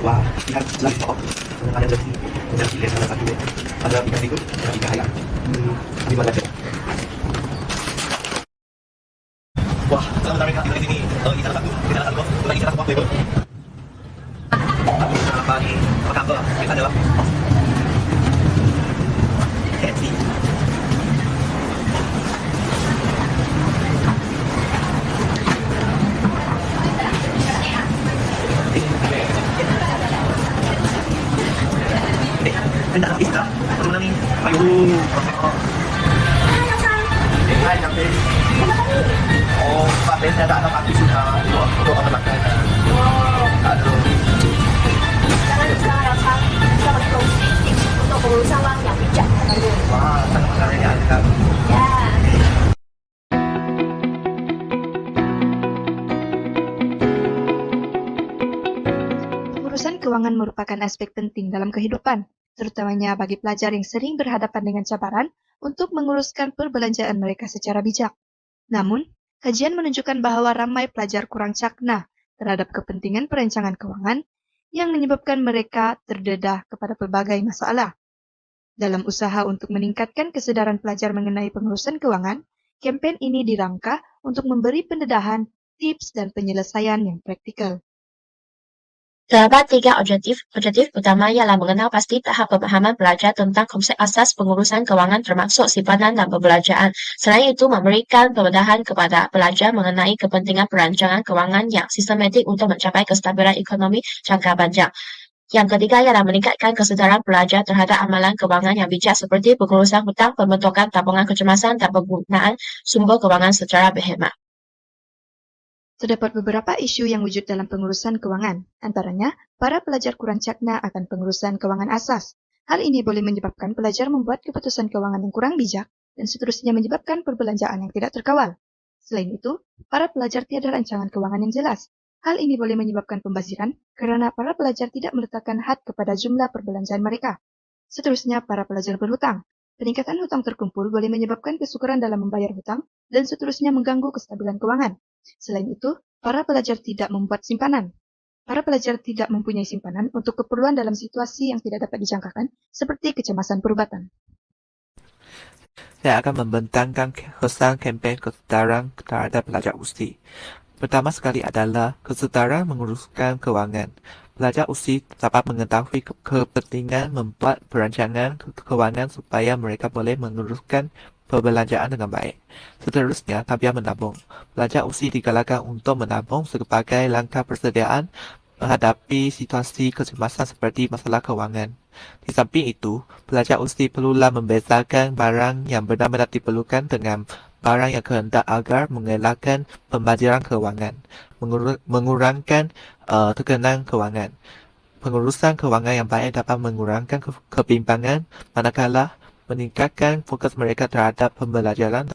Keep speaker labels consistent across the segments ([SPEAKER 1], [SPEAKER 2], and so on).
[SPEAKER 1] Wah, lihat selain itu ada rezeki, ada salah satu, ada ikan itu, ada ikan ayam. Lima aja. Wah, kalau mereka di sini, ikan satu, lagi ikan satu apa itu? Apa nih? Apa apa? Kita adalah Etsy. Tidak bisa, turun nih. Ayo. Hai, sampai. Oh, Pak Ben ada anak aku sudah untuk makan. Aduh.
[SPEAKER 2] Untuk berusaha uang yang bijak.
[SPEAKER 1] Wah, sangat ya.
[SPEAKER 2] Ya.
[SPEAKER 3] Pengurusan keuangan merupakan aspek penting dalam kehidupan, terutamanya bagi pelajar yang sering berhadapan dengan cabaran untuk menguruskan perbelanjaan mereka secara bijak. Namun, kajian menunjukkan bahwa ramai pelajar kurang cakna terhadap kepentingan perencanaan keuangan yang menyebabkan mereka terdedah kepada pelbagai masalah. Dalam usaha untuk meningkatkan kesadaran pelajar mengenai pengurusan keuangan, kempen ini dirangka untuk memberi pendedahan, tips, dan penyelesaian yang praktikal.
[SPEAKER 4] Terdapat 3 objektif. Objektif utama ialah mengenal pasti tahap pemahaman pelajar tentang konsep asas pengurusan keuangan termasuk simpanan dan perbelanjaan. Selain itu, memberikan pendedahan kepada pelajar mengenai kepentingan perancangan keuangan yang sistematik untuk mencapai kestabilan ekonomi jangka panjang. Yang ketiga ialah meningkatkan kesedaran pelajar terhadap amalan keuangan yang bijak seperti pengurusan hutang, pembentukan tabungan kecemasan dan penggunaan sumber keuangan secara berhemat.
[SPEAKER 3] Terdapat beberapa isu yang wujud dalam pengurusan keuangan, antaranya para pelajar kurang cakna akan pengurusan keuangan asas. Hal ini boleh menyebabkan pelajar membuat keputusan keuangan yang kurang bijak dan seterusnya menyebabkan perbelanjaan yang tidak terkawal. Selain itu, para pelajar tiada rancangan keuangan yang jelas. Hal ini boleh menyebabkan pembaziran karena para pelajar tidak meletakkan had kepada jumlah perbelanjaan mereka. Seterusnya, para pelajar berhutang. Peningkatan hutang terkumpul boleh menyebabkan kesukaran dalam membayar hutang dan seterusnya mengganggu kestabilan keuangan. Selain itu, para pelajar tidak membuat simpanan. Para pelajar tidak mempunyai simpanan untuk keperluan dalam situasi yang tidak dapat dijangkakan, seperti kecemasan perubatan.
[SPEAKER 5] Saya akan membentangkan kesan kempen kesedaran terhadap pelajar usia. Pertama sekali adalah kesedaran menguruskan keuangan. Pelajar usia dapat mengetahui kepentingan membuat perancangan keuangan supaya mereka boleh menguruskan perbelanjaan dengan baik. Seterusnya, tabiat menabung. Pelajar usia digalakkan untuk menabung sebagai langkah persediaan menghadapi situasi kecemasan seperti masalah keuangan. Di samping itu, pelajar usia perlulah membezakan barang yang benar-benar diperlukan dengan barang yang kehendak agar mengelakkan pembaziran keuangan, mengurangkan tekanan keuangan. Pengurusan keuangan yang baik dapat mengurangkan kebimbangan manakala meningkatkan fokus mereka terhadap pembelajaran.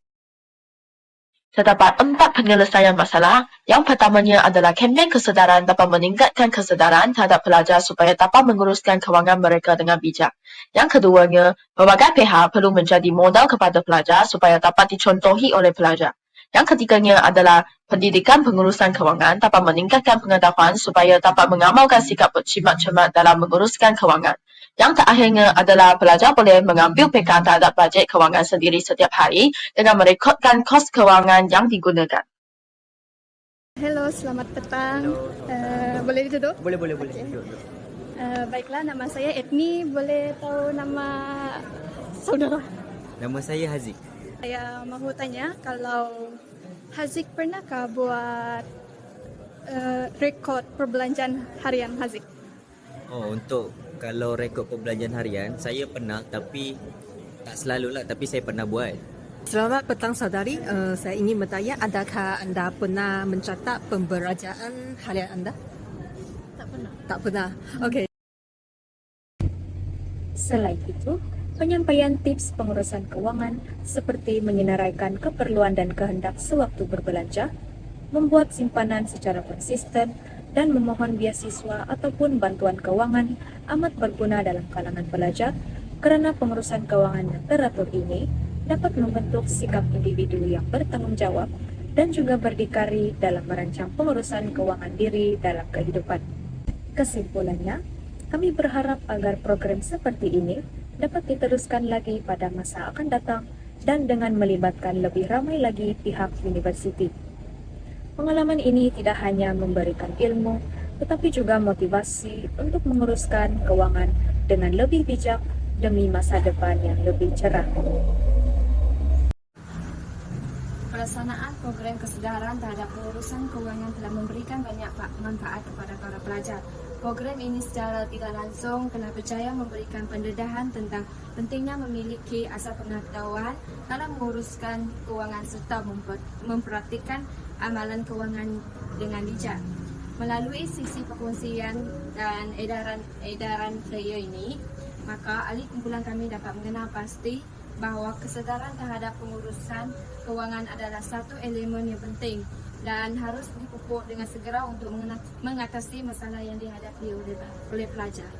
[SPEAKER 4] Terdapat 4 penyelesaian masalah. Yang pertamanya adalah kempen kesedaran dapat meningkatkan kesedaran terhadap pelajar supaya dapat menguruskan keuangan mereka dengan bijak. Yang keduanya, berbagai pihak perlu menjadi modal kepada pelajar supaya dapat dicontohi oleh pelajar. Yang ketiganya adalah pendidikan pengurusan keuangan dapat meningkatkan pengetahuan supaya dapat mengamalkan sikap berjimat-cermat dalam menguruskan keuangan. Yang terakhirnya adalah pelajar boleh mengambil pegang terhadap bajet keuangan sendiri setiap hari dengan merekodkan kos keuangan yang digunakan.
[SPEAKER 6] Hello, selamat petang. Boleh duduk?
[SPEAKER 7] Boleh.
[SPEAKER 6] Okay. Baiklah, nama saya Etni. Boleh tahu nama saudara?
[SPEAKER 7] Nama saya Haziq.
[SPEAKER 6] Saya mahu tanya, kalau Haziq pernahkah buat rekod perbelanjaan harian Haziq?
[SPEAKER 7] Untuk kalau rekod perbelanjaan harian, saya pernah tapi tak selalulah, tapi saya pernah buat.
[SPEAKER 8] Selamat petang saudari, saya ingin bertanya, adakah anda pernah mencatat pembelanjaan harian anda?
[SPEAKER 6] Tak pernah.
[SPEAKER 8] Tak pernah, okey.
[SPEAKER 2] Selain itu, penyampaian tips pengurusan keuangan seperti menyenaraikan keperluan dan kehendak sewaktu berbelanja, membuat simpanan secara konsisten, dan memohon beasiswa ataupun bantuan keuangan amat berguna dalam kalangan pelajar kerana pengurusan keuangan yang teratur ini dapat membentuk sikap individu yang bertanggung jawab dan juga berdikari dalam merancang pengurusan keuangan diri dalam kehidupan. Kesimpulannya, kami berharap agar program seperti ini dapat diteruskan lagi pada masa akan datang dan dengan melibatkan lebih ramai lagi pihak universiti. Pengalaman ini tidak hanya memberikan ilmu, tetapi juga motivasi untuk menguruskan keuangan dengan lebih bijak demi masa depan yang lebih cerah.
[SPEAKER 9] Pelaksanaan program kesedaran terhadap pengurusan keuangan telah memberikan banyak manfaat kepada para pelajar. Program ini secara tidak langsung kena percaya memberikan pendedahan tentang pentingnya memiliki asas pengetahuan dalam menguruskan keuangan serta memperhatikan amalan keuangan dengan bijak. Melalui sisi perkongsian dan edaran flyer ini, maka ahli kumpulan kami dapat mengenal pasti bahawa kesedaran terhadap pengurusan keuangan adalah satu elemen yang penting dan harus dipupuk dengan segera untuk mengatasi masalah yang dihadapi oleh pelajar.